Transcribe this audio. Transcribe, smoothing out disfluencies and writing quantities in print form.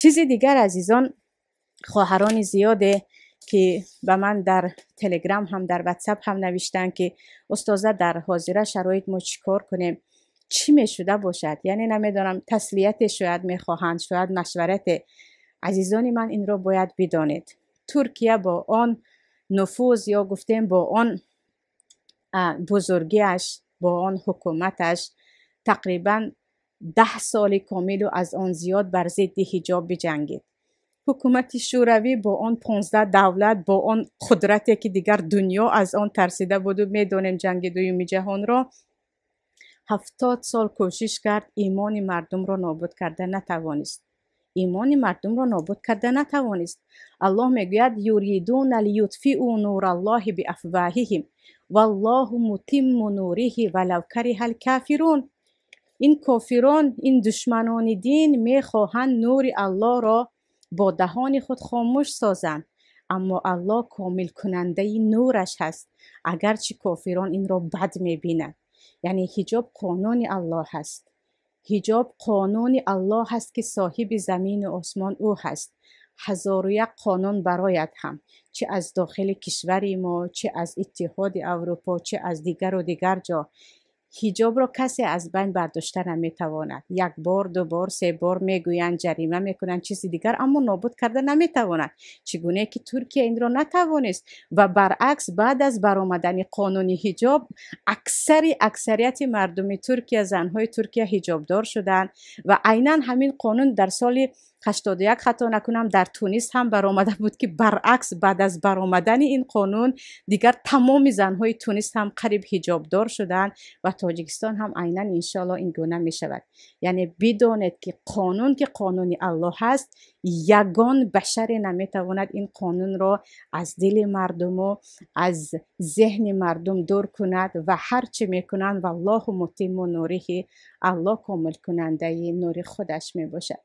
چیز دیگر عزیزان، خواهران زیاده که به من در تلگرام هم در واتساپ هم نوشتن که استاذه در حاضره شرایط ما چیکار کنیم، چی می شده باشد؟ یعنی نمیدانم، تسلیت شاید میخواهند، شاید مشورت. عزیزان من این را باید بدانید، ترکیه با آن نفوذ یا گفتیم با آن بزرگیش، با آن حکومتش، تقریبا 10 سال کامل و از آن زیاد بر ضد حجاب بجنگید. حکومت شوروی با آن 15 دولت، با آن قدرتی که دیگر دنیا از آن ترسیده بود و میدانیم جنگ دوم جهان را 70 سال کوشش کرد، ایمان مردم را نابود کرده نتوانست. ایمان مردم را نابود کرده نتوانست. الله میگوید یریدون لیطفئوا نور الله بافواههم والله متم نوره ولو کره الکافرون. این کافران، این دشمنان دین میخواهند نور الله را با دهان خود خاموش سازند، اما الله کامل کننده نورش هست، اگرچه کافران این را بد میبینند. یعنی حجاب قانون الله هست، حجاب قانون الله هست که صاحب زمین و آسمان او هست. 1001 قانون برایت هم، چه از داخل کشور ما، چه از اتحاد اروپا، چه از دیگر و دیگر جا، حجاب را کسی از بین برداشته نمیتواند. 1 بار، 2 بار، 3 بار میگویند، جریمه میکنند، چیزی دیگر، اما نابود کرده نمیتواند. چگونه که ترکیه این را نتوانست و برعکس بعد از برآمدن قانون حجاب اکثریت مردم ترکیه، زنهای ترکیه حجاب دار شدند و عیناً همین قانون در سال 81 خطا نکنم در تونس هم برآمده بود که برعکس بعد از برآمدن این قانون دیگر تمام زنهای تونس هم قریب حجاب دار شدند و تاجیکستان هم عیناً انشالله این گونه می شود. یعنی بدانید که قانون الله هست، یگان بشر نمیتواند این قانون را از دل مردم و از ذهن مردم دور کند و هر چه میکنند والله متم نوره، الله کامل کننده نور خودش می باشد.